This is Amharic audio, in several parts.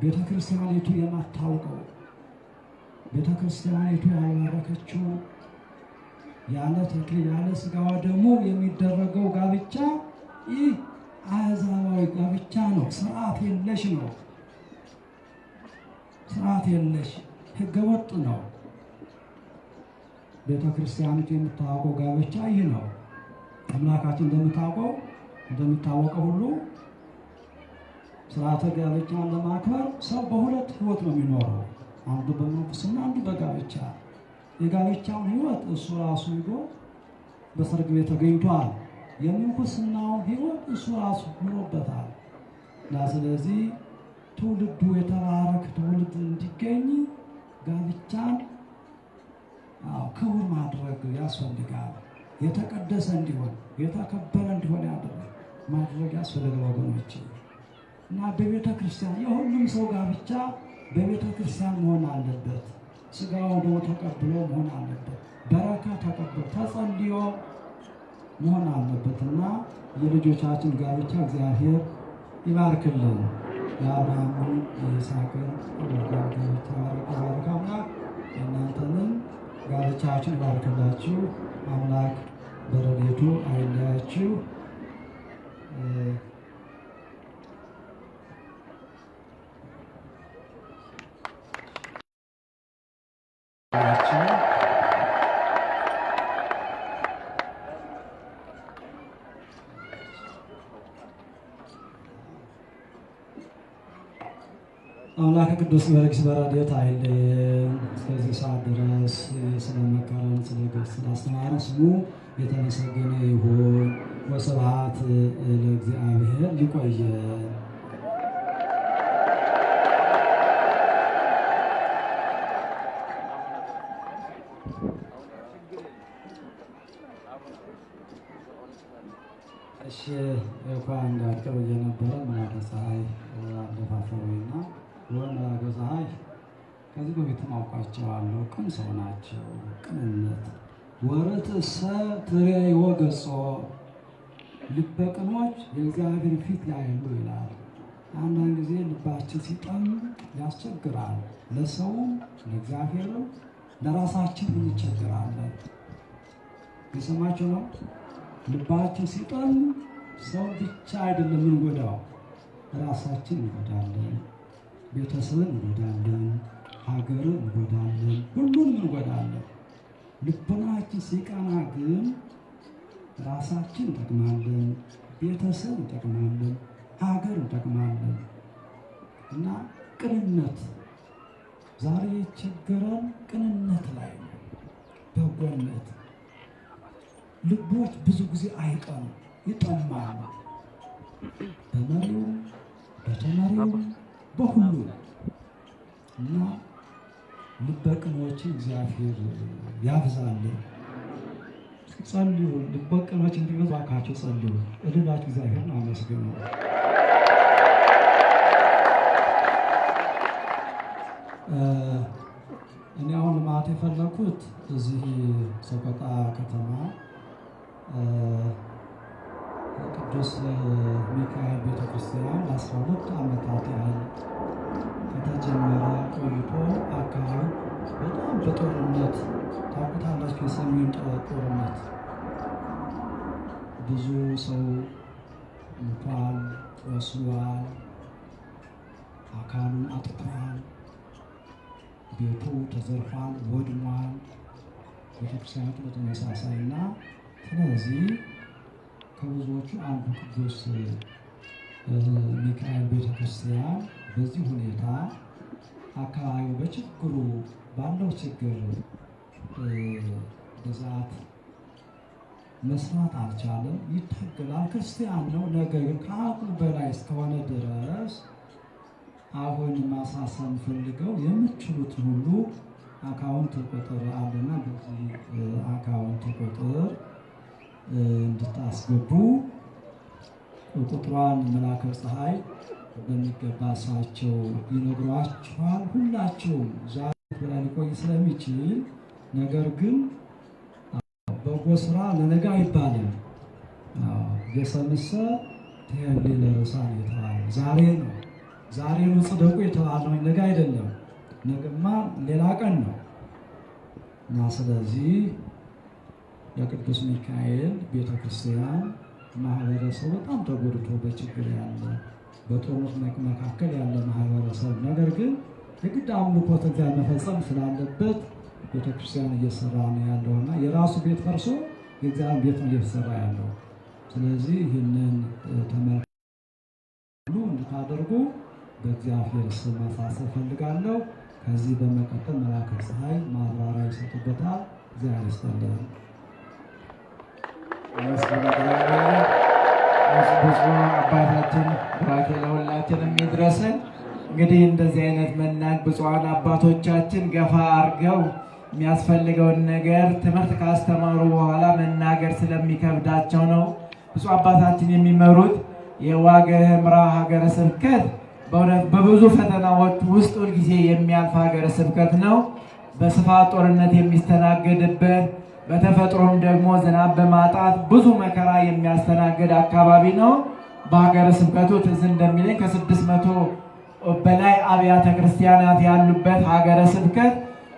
ቤተክርስቲያኒቱ የማታውቀው ቤተክርስቲያኒቱ ያላረከችው ያለ ተክሊል ያለ ሥጋው ደሙ የሚደረገው ጋብቻ ይህ አሕዛባዊ ጋብቻ ነው። ስርዓት የለሽ ነው። ስርዓት የለሽ ሕገወጥ ነው። ቤተክርስቲያኒቱ የምታውቀው ጋብቻ ይህ ነው። አምላካችን እንደሚታወቀው ሁሉ ስርዓተ ጋብቻን ለማክበር ሰው በሁለት ሕይወት ነው የሚኖረው። አንዱ በምንኩስና አንዱ በጋብቻ። የጋብቻውን ሕይወት እሱ ራሱ ሄዶ በሰርግ ቤት ተገኝቷል። የምንኩስናውን ሕይወት እሱ ራሱ ኑሮበታል። እና ስለዚህ ትውልዱ የተባረከ ትውልድ እንዲገኝ ጋብቻን ክቡር ማድረግ ያስፈልጋል። የተቀደሰ እንዲሆን የተከበረ እንዲሆን ማድረግ ያስፈልጋል ወገኖች። እና በቤተ ክርስቲያን የሁሉም ሰው ጋብቻ በቤተ ክርስቲያን መሆን አለበት። ሥጋው ደግሞ ተቀብሎ መሆን አለበት። በረከት ተቀብሎ ተጸልዮ መሆን አለበትና የልጆቻችን ጋብቻ እግዚአብሔር ይባርክልን። የአብርሃምን የይስሐቅን ጋብቻ ይባርካልና የእናንተንም ጋብቻችን ይባርክላችሁ። አምላክ በረድኤቱ አይለያችሁ። አምላክ ቅዱስ በረከት በረድኤት አይለየን። እስከዚህ ሰዓት ድረስ ስለመከረን ስላስተማረን ስሙ የተመሰገነ ይሁን። ወስብሐት ለእግዚአብሔር። ይቆየን። እሺ እንኳን እንዳልከው የነበረ መላከ ፀሐይ አለፋፈሩና ወመላከ ፀሐይ ከዚህ በፊት አውቃቸዋለሁ። ቅን ሰው ናቸው። ቅንነት ወርትዕሰ ትሬይዎ ገጾ ልበ ቅኖች የእግዚአብሔር ፊት ያያሉ ይላል። አንዳንድ ጊዜ ልባችን ሲጠም ያስቸግራል። ለሰውም ለእግዚአብሔርም ለራሳችን እንቸገራለን። የሰማችሁ ነው። ልባችን ሲጠም ሰው ብቻ አይደለም እንጎዳው፣ ራሳችን እንጎዳለን፣ ቤተሰብን እንጎዳለን፣ ሀገርን እንጎዳለን፣ ሁሉንም እንጎዳለን። ልቦናችን ሲቀና ግን ራሳችን እንጠቅማለን፣ ቤተሰብ እንጠቅማለን፣ ሀገር እንጠቅማለን። እና ቅንነት ዛሬ የቸገረን ቅንነት ላይ ነው። በጎነት ልቦች ብዙ ጊዜ አይቀኑ፣ ይጠማሉ። በመሪው በተመሪው በሁሉ እና ልበ ቅኖችን እግዚአብሔር ያብዛልን። ጸልዩ። ልበ ቅኖች እንዲበዙ እባካችሁ ጸልዩ። እልላችሁ እግዚአብሔርን አመስግኑ። እኔ አሁን ልማት የፈለኩት እዚህ ሰቆጣ ከተማ ቅዱስ ሚካኤል ቤተክርስቲያን ለ12 ዓመታት ያህል ከተጀመረ ቆይቶ አካባቢ በጣም በጦርነት ታውቁታላችሁ፣ የሰሜን ጦርነት ብዙ ሰው ሙቷል፣ ቆስሏል፣ አካሉን አጥቷል፣ ቤቱ ተዘርፏል፣ ወድሟል። ቤተክርስቲያኑ በተመሳሳይ እና ስለዚህ ከብዙዎቹ አንዱ ቅዱስ ሚካኤል ቤተክርስቲያን በዚህ ሁኔታ አካባቢው በችግሩ ባለው ችግር ብዛት መስራት አልቻለም። ይታገላል፣ ክርስቲያን ነው። ነገር ግን ከአቅሙ በላይ እስከሆነ ድረስ አሁን ማሳሰብ ፈልገው የምትችሉት ሁሉ አካውንት ቁጥር አለና በዚህ አካውንት ቁጥር እንድታስገቡ ቁጥሯን መላከ ፀሐይ በሚገባ እሳቸው ይነግሯችኋል። ሁላቸውም ዛሬ በላይ ሊቆይ ስለሚችል ነገር ግን በጎ ስራ ለነገ አይባልም። የሰምሰ ትሄሊ ለርዕሳ የተባለ ዛሬ ነው። ዛሬ ጽደቁ የተባለው ነገ አይደለም፣ ነገማ ሌላ ቀን ነው እና ስለዚህ ለቅዱስ ሚካኤል ቤተክርስቲያን ማህበረሰብ በጣም ተጎድቶ በችግር ያለ በጦርነት መካከል ያለ ማህበረሰብ ነገር ግን የግድ አምልኮተ እግዚአብሔር መፈጸም ስላለበት ቤተክርስቲያን እየሰራ ነው ያለውና የራሱ ቤት ፈርሶ የእግዚአብሔር ቤት ነው እየተሰራ ያለው። ስለዚህ ይህንን ተመልካቹ እንድታደርጉ በእግዚአብሔር ስም ማሳሰብ ፈልጋለሁ። ከዚህ በመቀጠል መልአከ ፀሐይ ማብራሪያ ይሰጡበታል። እግዚአብሔር ይስጥልን። ብፁዕ አባታችን ቡራኬ ለሁላችንም ይድረሰን። እንግዲህ እንደዚህ አይነት መናኝ ብፁዓን አባቶቻችን ገፋ አድርገው የሚያስፈልገውን ነገር ትምህርት ካስተማሩ በኋላ መናገር ስለሚከብዳቸው ነው። ብፁዕ አባታችን የሚመሩት የዋግ ኽምራ ሀገረ ስብከት በእውነት በብዙ ፈተናዎች ውስጥ ሁልጊዜ የሚያልፍ ሀገረ ስብከት ነው። በስፋት ጦርነት የሚስተናገድበት በተፈጥሮም ደግሞ ዝናብ በማጣት ብዙ መከራ የሚያስተናግድ አካባቢ ነው። በሀገረ ስብከቱ ትዝ እንደሚለኝ ከ600 በላይ አብያተ ክርስቲያናት ያሉበት ሀገረ ስብከት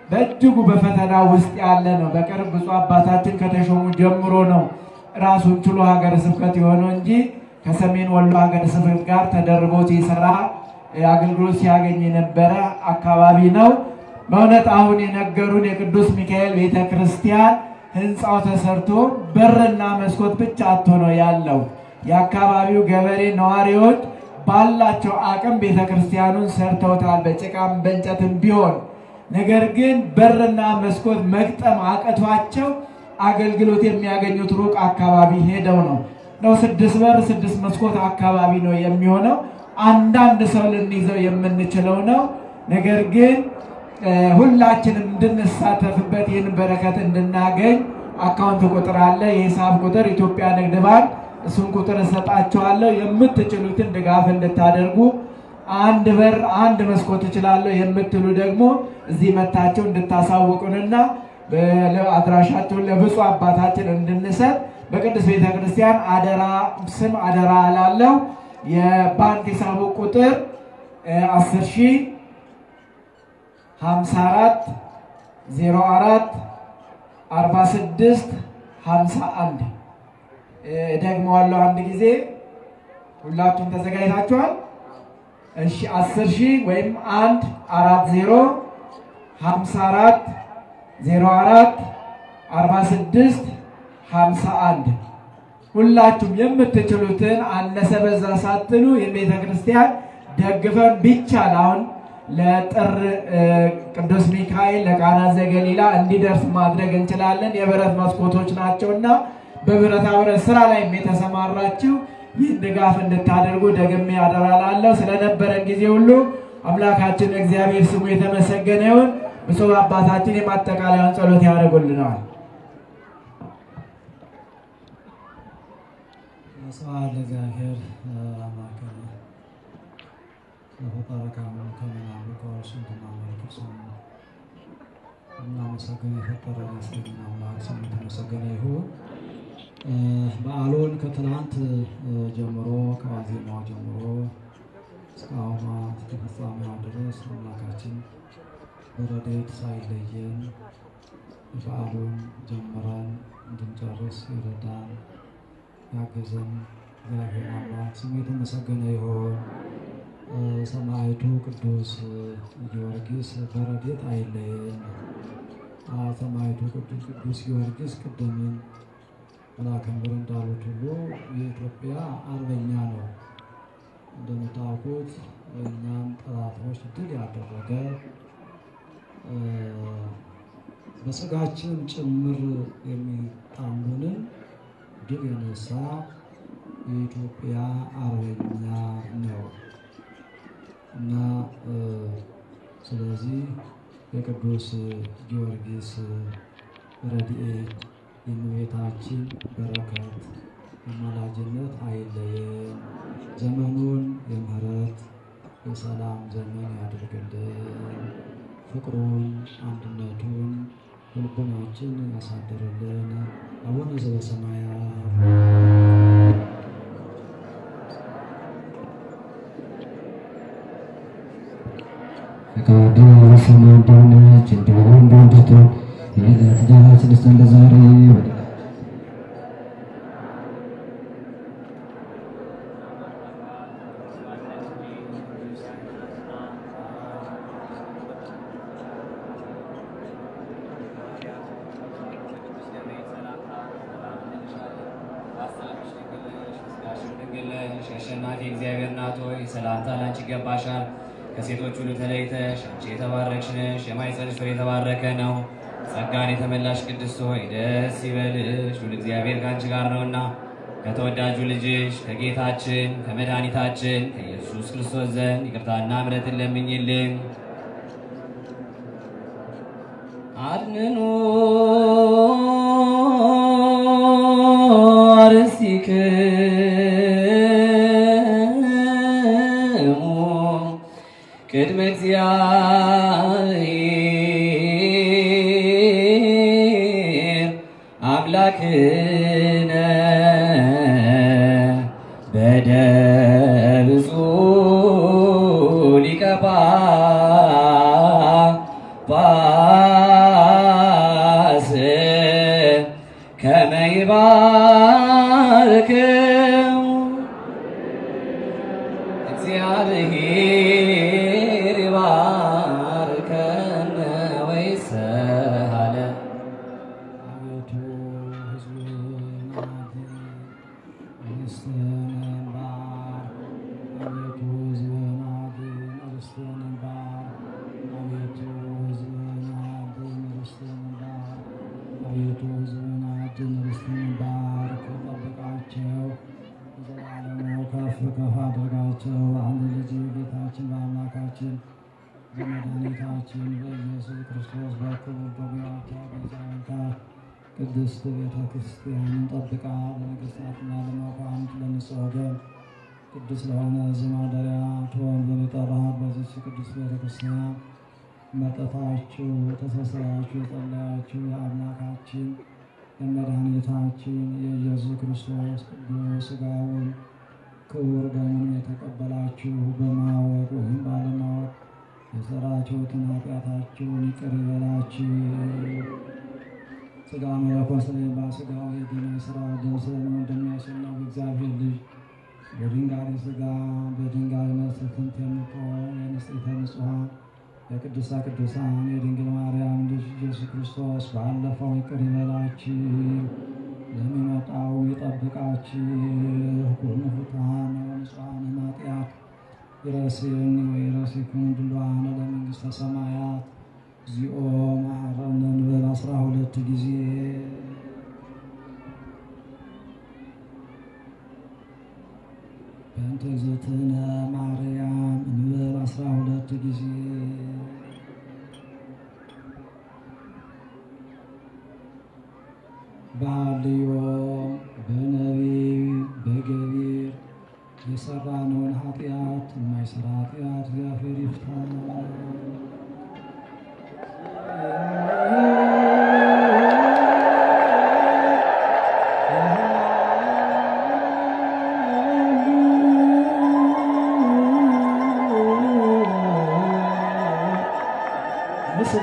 በእጅጉ በፈተና ውስጥ ያለ ነው። በቅርብ ብፁዕ አባታችን ከተሾሙ ጀምሮ ነው ራሱን ችሎ ሀገረ ስብከት የሆነው እንጂ ከሰሜን ወሎ ሀገረ ስብከት ጋር ተደርቦ ሲሰራ አገልግሎት ሲያገኝ የነበረ አካባቢ ነው። በእውነት አሁን የነገሩን የቅዱስ ሚካኤል ቤተክርስቲያን ህንፃው ተሰርቶ በርና መስኮት ብቻ አጥቶ ነው ያለው። የአካባቢው ገበሬ ነዋሪዎች ባላቸው አቅም ቤተክርስቲያኑን ሰርተውታል፣ በጭቃም በእንጨትም ቢሆን። ነገር ግን በርና መስኮት መግጠም አቅቷቸው አገልግሎት የሚያገኙት ሩቅ አካባቢ ሄደው ነው 6 በር 6 መስኮት አካባቢ ነው የሚሆነው። አንዳንድ ሰው ልንይዘው የምንችለው ነው። ነገር ግን ሁላችንም እንድንሳተፍበት ይህን በረከት እንድናገኝ አካውንት ቁጥር አለ፣ የሂሳብ ቁጥር ኢትዮጵያ ንግድ ባንክ፣ እሱን ቁጥር እሰጣችኋለሁ። የምትችሉትን ድጋፍ እንድታደርጉ አንድ በር አንድ መስኮት እችላለሁ የምትሉ ደግሞ እዚህ መታችሁ እንድታሳውቁንና አድራሻችሁን ለብፁዕ አባታችን እንድንሰጥ በቅዱስ ቤተክርስቲያን አደራ ስም አደራ እላለሁ። የባንክ ሂሳቡ ቁጥር 10,000 54 04 46 51 ደግመዋለሁ አንድ ጊዜ። ሁላችሁም ተዘጋጅታችኋል? እሺ 10,000 ወይም 140 54 04 46 51 ሁላችሁም የምትችሉትን አነሰ በዛ ሳትሉ የቤተ ክርስቲያን ደግፈን ቢቻል አሁን ለጥር ቅዱስ ሚካኤል ለቃና ዘገሊላ እንዲደርስ ማድረግ እንችላለን። የብረት መስኮቶች ናቸውና በብረታ ብረት ስራ ላይ የተሰማራችሁ ይህን ድጋፍ እንድታደርጉ ደግሜ አደራላለሁ። ስለነበረን ጊዜ ሁሉ አምላካችን እግዚአብሔር ስሙ የተመሰገነ ይሁን። ብፁዕ አባታችን የማጠቃለያውን ጸሎት ያደርጉልናል። ስብሐት ለእግዚአብሔር አምላክነ ለፈጠረካሙ ከመናምልኮ ስንቱን አመልክ ስሙ እናመሰግን የፈጠረ መስገን አምላክ ስሙ የተመሰገነ ይሁን። በዓሉን ከትናንት ጀምሮ ከዋዜማው ጀምሮ እስካሁን እስከ ፍጻሜው ድረስ አምላካችን በረድኤት ሳይለየን በዓሉን ጀምረን እንድንጨርስ ይረዳን ያገዘን እግዚአብሔር አምላክ ስሙ የተመሰገነ ይሁን። ሰማዕቱ ቅዱስ ጊዮርጊስ በረድኤት አይለየን። ሰማዕቱ ቅዱስ ጊዮርጊስ ቅድምን መልአከ ምሕረት እንዳሉት ሁሉ የኢትዮጵያ አርበኛ ነው። እንደምታውቁት እኛም ጠላቶች ድል ያደረገ በሥጋችን ጭምር የሚጣሉንን ድል የነሳ የኢትዮጵያ አርበኛ ነው እና ስለዚህ የቅዱስ ጊዮርጊስ ረድኤት የእመቤታችን በረከት አማላጅነት አይለየን። ዘመኑን የምህረት የሰላም ዘመን ያድርግልን። ፍቅሩን አንድነቱን በልቦናችን ያሳድርልን። አቡነ ዘበሰማያት ከቀደስ እንደሆነች እንዲሁም በወደቱ የዕለት እንጀራችንን ስጠን ዛሬ አሸናፊ እግዚአብሔር እናት ሆይ ሰላምታ ላንቺ ይገባሻል። ከሴቶች ሁሉ ተለይተሽ አንቺ የተባረክሽ ነሽ፣ የማኅፀንሽ ፍሬ የተባረከ ነው። ጸጋን የተመላሽ ቅድስት ሆይ ደስ ይበልሽ፣ ሁሉ እግዚአብሔር ከአንቺ ጋር ነውና ከተወዳጁ ልጅሽ ከጌታችን ከመድኃኒታችን ከኢየሱስ ክርስቶስ ዘንድ ይቅርታና ምሕረትን ለምኝልን። አድንኑ ቅድመ እግዚአብሔር አምላክነ በደብዙ ሊቀ ጳጳስ ከመ ይባርከው እግዚአብሔር ይባርከነ ወይስሐለ። አቤቱ ሕዝብህን አድን፣ ርስትህንም ባርክ። አቤቱ ሕዝብህን አድን፣ ርስትህንም ባርክ። አቤቱ ሕዝብህን አድን፣ ርስትህንም ባርክ። አቤቱ ሕዝብህን አድን፣ ርስትህንም ባርክ። ጠብቃቸው፣ ዘላለሙ ከፍ ከፍ አድርጋቸው። አንድ ልጅ ጌታችን በአምላካችን በመድኃኒታችን በኢየሱስ ክርስቶስ በክቡር ደሙና ቤዛዊተ ቅድስት ቤተ ክርስቲያንን ጠብቃ ለነገሥታትና ለመኳንንት ለንጹሕ ወገን ቅዱስ ለሆነ ሕዝብ ማደሪያ ትሆን ዘንድ የጠራሃት በዚች ቅዱስ ቤተ ክርስቲያን መጠታችሁ ተሰብስባችሁ የጸለያችሁ የአምላካችን የመድኃኒታችን የኢየሱስ ክርስቶስ ቅዱስ ሥጋውን ክቡር ደሙን የተቀበላችሁ በማወቅ ወይም ባለማወቅ የሠራችሁትን ኃጢአታችሁን ይቅር ይበላችሁ። ሥጋ መለኮት ስለሌባ ሥጋው የዲነ ሥራ ደም ስለሆነ እንደሚያሸንፍ እግዚአብሔር ልጅ በድንጋሌ ሥጋ በድንጋሌ ነፍስ ትምት የምትሆን የንጽሕተ ንጹሐን የቅድስተ ቅዱሳን የድንግል ማርያም ልጅ ኢየሱስ ክርስቶስ ባለፈው ይቅር ይበላችሁ፣ ለሚመጣው ይጠብቃችሁ። ኩኑ ፍቱሐን ወንጹሐን ኃጢአት ይረሴን ወይረሴክሙ ድሉዋነ ለመንግሥተ ሰማያት እግዚኦ መሐረነ እንበል 12 ጊዜ። በእንተ እግዝእትነ ማርያም እንበል 12 ጊዜ። በሐልዮ በነቢብ በገቢር የሰራነውን ኃጢአት የማይሰራ ኃጢአት እግዚአብሔር ይፍታ። ምስለ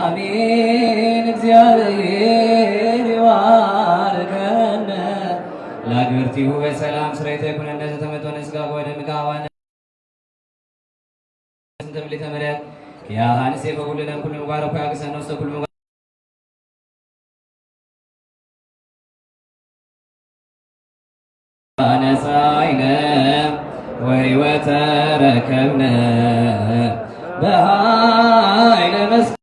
አሜን። እግዚአብሔር ይባርከነ ለአግብርቲሁ በሰላም ስሬተ ኩነነ ዘተመቶነ ሥጋ ወደም ጋዋነ እንተምሊተ ምሕረት ያሃንሴ በሁሉንም ኩሉ ሙባረኩ ያግሰነ ውስተ ኩሉ አነሳይነ ወሕይወተ ረከብነ በኃይለ መስቀል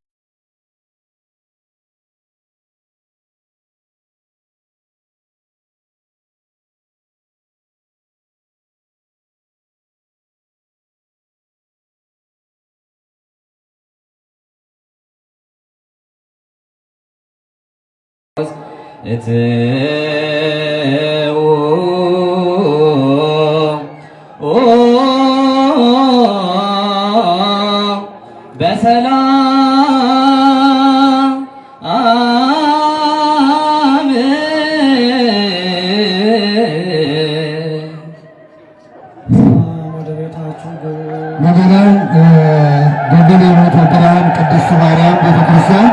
እትው በሰላም ወደ ቤታችሁ ግቡ። ምዕመናን በገና ብርሃን ቅድስት ማርያም ቤተክርስቲያን